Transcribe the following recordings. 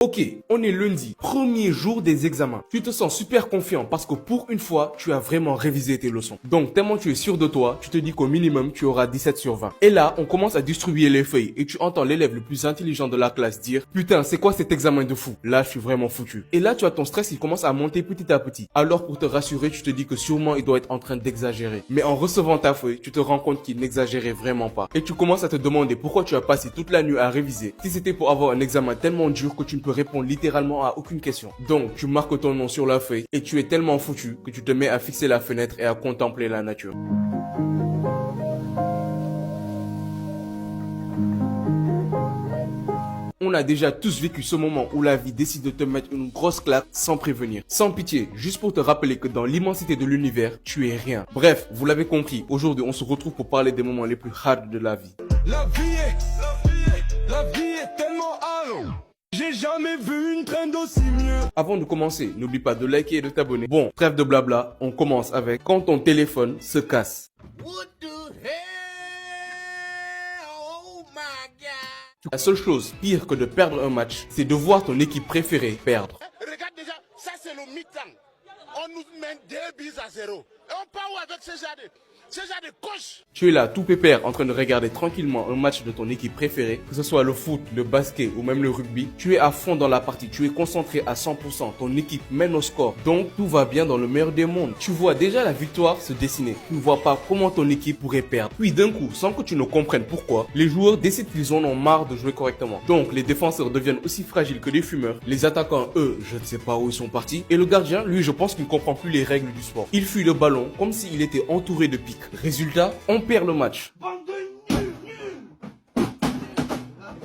Ok, on est lundi, premier jour des examens. Tu te sens super confiant parce que pour une fois, tu as vraiment révisé tes leçons. Donc tellement tu es sûr de toi, tu te dis qu'au minimum, tu auras 17 sur 20. Et là, on commence à distribuer les feuilles et tu entends l'élève le plus intelligent de la classe dire « Putain, c'est quoi cet examen de fou? Là, je suis vraiment foutu. » Et là, tu as ton stress, il commence à monter petit à petit. Alors pour te rassurer, tu te dis que sûrement il doit être en train d'exagérer. Mais en recevant ta feuille, tu te rends compte qu'il n'exagérait vraiment pas. Et tu commences à te demander pourquoi tu as passé toute la nuit à réviser. Si c'était pour avoir un examen tellement dur que tu ne peux répondre littéralement à aucune question. Donc, tu marques ton nom sur la feuille et tu es tellement foutu que tu te mets à fixer la fenêtre et à contempler la nature. On a déjà tous vécu ce moment où la vie décide de te mettre une grosse claque sans prévenir, sans pitié, juste pour te rappeler que dans l'immensité de l'univers, tu es rien. Bref, vous l'avez compris, aujourd'hui on se retrouve pour parler des moments les plus hard de la vie. La vie est tellement hard. J'ai jamais vu une traîne d'aussi mieux. Avant de commencer, n'oublie pas de liker et de t'abonner. Bon, trêve de blabla, on commence avec quand ton téléphone se casse. What the hell? Oh my God! La seule chose pire que de perdre un match, c'est de voir ton équipe préférée perdre. Regarde déjà, ça c'est le mi-temps. On nous mène 2-0. Et on part où avec ce genre de coche? Tu es là, tout pépère, en train de regarder tranquillement un match de ton équipe préférée, que ce soit le foot, le basket ou même le rugby. Tu es à fond dans la partie, tu es concentré à 100%, ton équipe mène au score. Donc, tout va bien dans le meilleur des mondes. Tu vois déjà la victoire se dessiner. Tu ne vois pas comment ton équipe pourrait perdre. Puis d'un coup, sans que tu ne comprennes pourquoi, les joueurs décident qu'ils en ont marre de jouer correctement. Donc, les défenseurs deviennent aussi fragiles que les fumeurs. Les attaquants, eux, je ne sais pas où ils sont partis. Et le gardien, lui, je pense qu'il ne comprend plus les règles du sport. Il fuit le ballon comme s'il était entouré de pics. Résultat, on perd le match. Bande de nuls, nuls.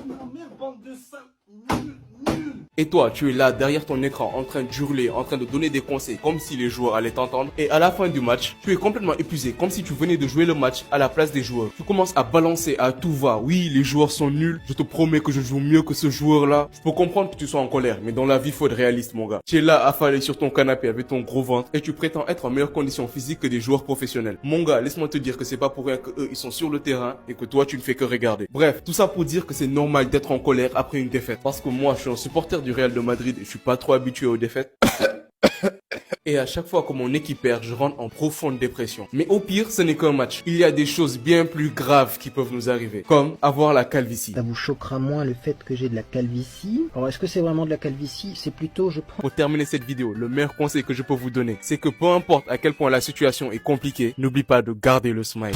Ma mère, bande de sales nuls, nuls. Et toi, tu es là derrière ton écran en train d'hurler, en train de donner des conseils comme si les joueurs allaient t'entendre. Et à la fin du match, tu es complètement épuisé comme si tu venais de jouer le match à la place des joueurs. Tu commences à balancer à tout va. Oui, les joueurs sont nuls. Je te promets que je joue mieux que ce joueur-là. Je peux comprendre que tu sois en colère, mais dans la vie, faut être réaliste, mon gars. Tu es là affalé sur ton canapé avec ton gros ventre et tu prétends être en meilleure condition physique que des joueurs professionnels. Mon gars, laisse-moi te dire que c'est pas pour rien que eux, ils sont sur le terrain et que toi, tu ne fais que regarder. Bref, tout ça pour dire que c'est normal d'être en colère après une défaite. Parce que moi, je suis un supporter du Real de Madrid et je suis pas trop habitué aux défaites. Et à chaque fois que mon équipe perd, je rentre en profonde dépression. Mais au pire, ce n'est qu'un match. Il y a des choses bien plus graves qui peuvent nous arriver. Comme avoir la calvitie. Ça vous choquera moins le fait que j'ai de la calvitie. Alors est-ce que c'est vraiment de la calvitie? C'est plutôt, je pense... Pour terminer cette vidéo, le meilleur conseil que je peux vous donner, c'est que peu importe à quel point la situation est compliquée, n'oublie pas de garder le smile.